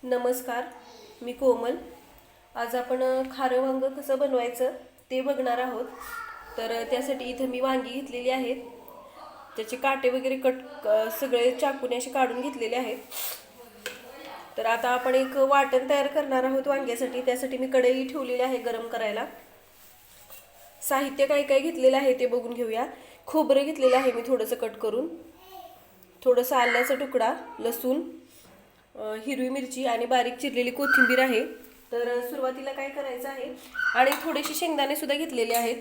नमस्कार, मी कोमल. आज आपण खारं वांगं कसं बनवायचं ते बघणार आहोत. तर त्यासाठी इथं मी वांगी घेतलेली आहेत. त्याचे काटे वगैरे सगळे चाकूने असे काढून घेतलेले आहेत. तर आता आपण एक वाटण तयार करणार आहोत वांग्यासाठी. त्यासाठी मी कढई ठेवलेली आहे गरम करायला. साहित्य काय काय घेतलेलं आहे ते बघून घेऊया. खोबरं घेतलेलं आहे मी थोडंसं कट करून, थोडंसं आल्याचा तुकडा, लसूण, हिरवी मिरची आणि बारीक चिरलेली कोथिंबीर आहे. तर सुरुवातीला काय करायचं आहे, आणि थोडेसे शेंगदाणे सुद्धा घेतलेले आहेत,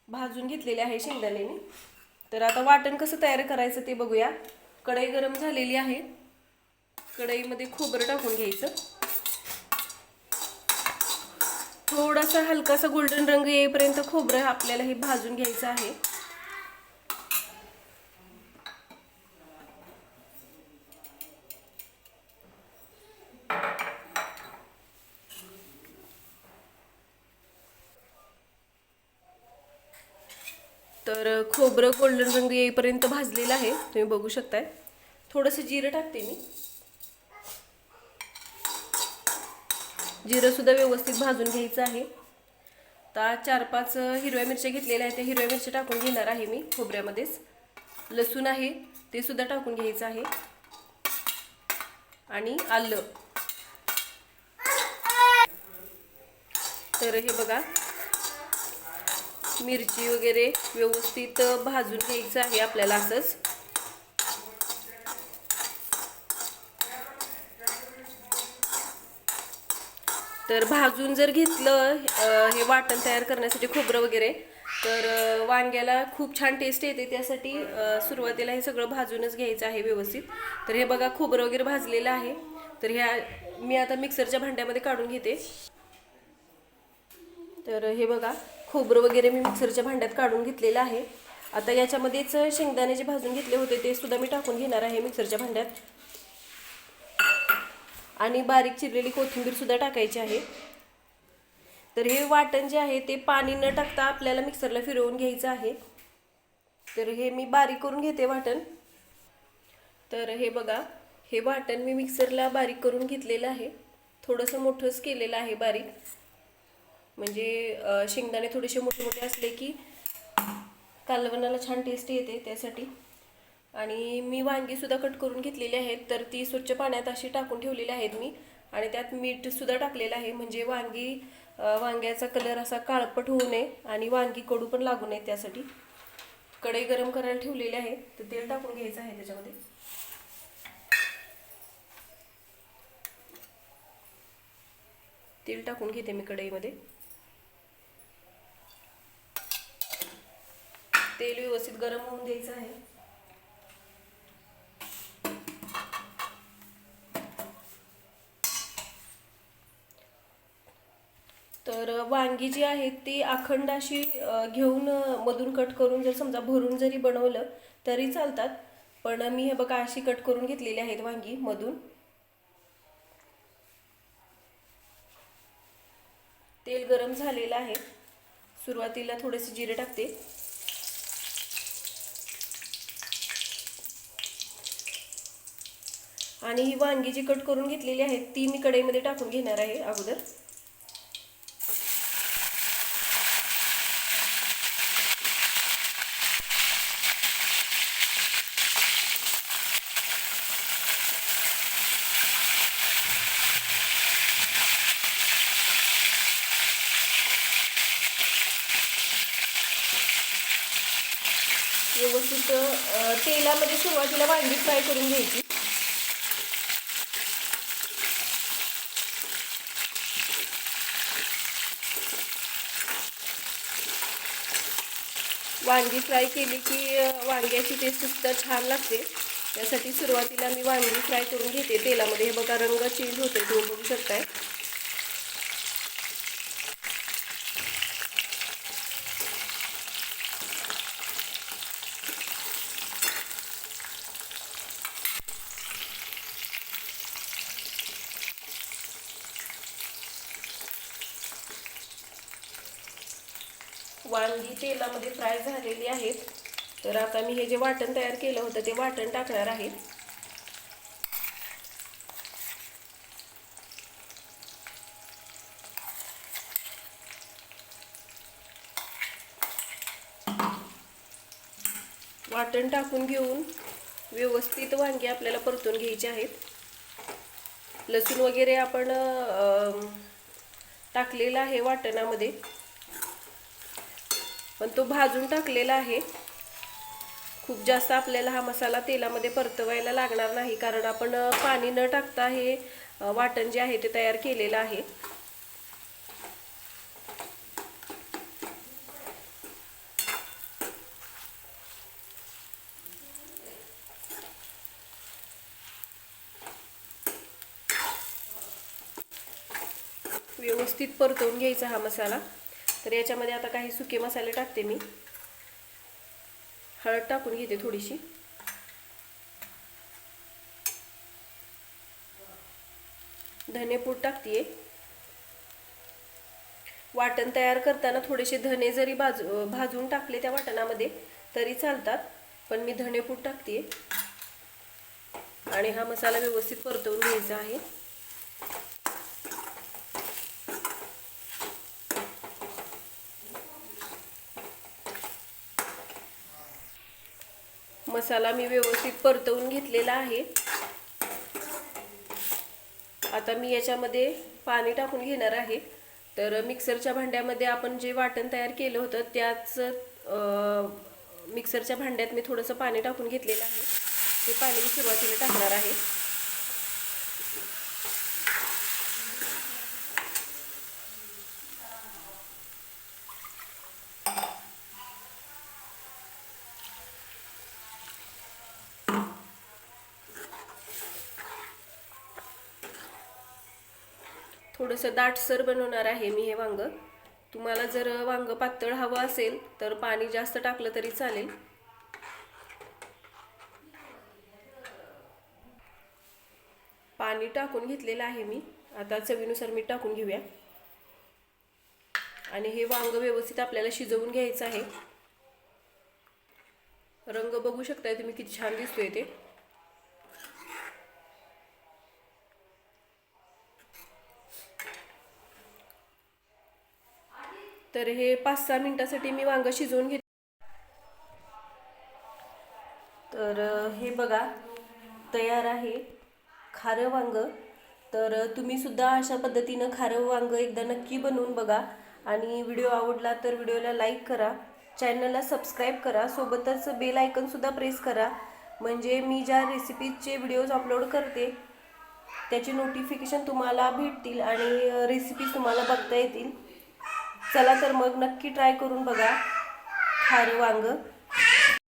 भाजून घेतलेले आहे शेंगदाणे मी. तर आता वाटण कसं तयार करायचं ते बघूया. कढई गरम झालेली आहे. कढईमध्ये खोबरं टाकून घ्यायचं. थोडासा हलकासा गोल्डन रंग येईपर्यंत खोबरं आपल्याला हे भाजून घ्यायचं आहे. तर खोबरं गोल्डन रंग येईपर्यंत भाजलेलं आहे, तुम्ही बघू शकताय. थोडंसं जिरं टाकते मी. जिरं सुद्धा व्यवस्थित भाजून घ्यायचं आहे. आता 4-5 हिरव्या मिरच्या घेतलेल्या आहेत, त्या हिरव्या मिरच्या टाकून घेणार आहे मी खोबऱ्यामध्येच. लसूण आहे ते सुद्धा टाकून घ्यायचं आहे, आणि आलं. तर हे बघा, मिरची वगैरे व्यवस्थित भाजून घ्यायचं आहे आपल्याला असंच. तर भाजून जर घेतलं हे वाटण तयार करण्यासाठी खोबरं वगैरे, तर वांग्याला खूप छान टेस्ट येते. त्यासाठी सुरुवातीला हे सगळं भाजूनच घ्यायचं आहे व्यवस्थित. तर हे बघा, खोबरं वगैरे भाजलेलं आहे. तर मी आता मिक्सरच्या भांड्यामध्ये काढून घेते. तर हे बघा, खोबरं वगैरे मी मिक्सरच्या भांड्यात काढून घेतलेलं आहे. आता याच्यामध्येच शेंगदाणे जे भाजून घेतले होते ते सुद्धा मी टाकून घेणार आहे मिक्सरच्या भांड्यात, आणि बारीक चिरलेली कोथिंबीर सुद्धा टाकायची आहे. तर हे वाटण जे आहे ते पाणी न टाकता आपल्याला मिक्सरला फिरवून घ्यायचं आहे. तर हे मी बारीक करून घेते वाटण. तर हे बघा, हे वाटण मी मिक्सरला बारीक करून घेतलेलं आहे. थोडंसं मोठंच केलेलं आहे बारीक, म्हणजे शेंगदाणे थोडेसे मोठे मोठे असले की कालवणाला छान टेस्ट येते त्यासाठी. आणि मी वांगी सुद्धा कट करून घेतलेली आहेत. तर ती स्वच्छ पाण्यात अशी टाकून ठेवलेली आहेत मी, आणि त्यात मीठ सुद्धा टाकलेलं आहे, म्हणजे वांग्याचा कलर असा काळपट होऊ नये आणि वांगी कडू पण लागू नये त्यासाठी. कढई गरम करायला ठेवलेली आहे, तर तेल टाकून घ्यायचं आहे त्याच्यामध्ये. तेल टाकून घेते मी कढईमध्ये. तेल व्यवस्थित गरम होऊन द्यायचं आहे. तर वांगी जी आहेत ती अखंड अशी घेऊन मधून कट करून जर समजा भरून जरी बनवलं तरी चालतात. पण मी हे बघा अशी कट करून घेतलेली आहेत वांगी मधून. तेल गरम झालेलं आहे. सुरुवातीला थोडेसे जिरे टाकते, आणि ही वांगी जी कट करून घेतलेली आहेत ती मी कढईमध्ये टाकून घेणार आहे अगोदर. व्यवस्थित तेलामध्ये सुरुवातीला वांगी फ्राय करून घ्यायची. वांगी फ्राय केली की वांग्याची टेस्ट सुद्धा छान लागते. त्यासाठी सुरुवातीला मी वांगी फ्राय करून घेते तेलामध्ये. हे बघा, रंग चेंज होते, तुम्ही बघू शकताय. वांगी तेलामध्ये फ्राय झालेली आहेत. तर आता मी हे जे वाटण तयार केलं होतं ते वाटण टाकणार आहे. वाटण टाकून घेऊन व्यवस्थित वांगी आपल्याला परतून घ्यायची आहेत. लसूण वगैरे आपण टाकलेला आहे वाटणामध्ये, पण तो भाजून टाकलेला आहे. खूप जास्त आपल्याला हा मसाला तेलामध्ये परतवायला लागणार नाही, कारण आपण पाणी न टाकता हे वाटण जे आहे ते तयार केलेलं आहे. व्यवस्थित परतवून घ्यायचा हा मसाला. तर याच्यामध्ये आता काही सुके मसाले टाकते मी. हळद टाकून घेते थोडीशी, धनेपूड टाकते. वाटण तयार करताना थोडेसे धने जरी भाजून टाकले त्या वाटणामध्ये तरी चालतात, पण मी धनेपूड टाकते आणि हा मसाला व्यवस्थित परतवून घ्यायचा आहे. मसाला मी व्यवस्थित परतवून घेतलेला आहे. आता मी याच्यामध्ये पाणी टाकून घेणार आहे. तर मिक्सरच्या भांड्यामध्ये आपण जे वाटण तयार केलं होतं त्याच मिक्सरच्या भांड्यात मी थोडंसं पाणी टाकून घेतलेलं आहे. ते पाणी मी सुरुवातीला टाकणार आहे. थोडंसं दाटसर बनवणार आहे मी हे वांग. तुम्हाला जर वांग पातळ हवं असेल तर पाणी जास्त टाकलं तरी चालेल. पाणी टाकून घेतलेलं आहे मी. आता चवीनुसार मीठ टाकून घेऊया आणि हे वांग व्यवस्थित आपल्याला शिजवून घ्यायचं आहे. रंग बघू शकताय तुम्ही किती छान दिसतोय ते. तर हे 5-6 मिनिटांसाठी मी वांग शिजवून घेते. तर हे बघा तयार आहे खारं वांग. तर तुम्ही सुद्धा अशा पद्धतीनं खारं वांग एकदा नक्की बनवून बघा. आणि व्हिडिओ आवडला तर व्हिडिओला लाईक करा, चॅनलला सबस्क्राईब करा, सोबतच बेल आयकन सुद्धा प्रेस करा, म्हणजे मी ज्या रेसिपीजचे व्हिडिओज अपलोड करते त्याची नोटिफिकेशन तुम्हाला भेटतील आणि रेसिपी तुम्हाला बघता येतील. चला तर मग नक्की ट्राय करून बघा खारं वांग.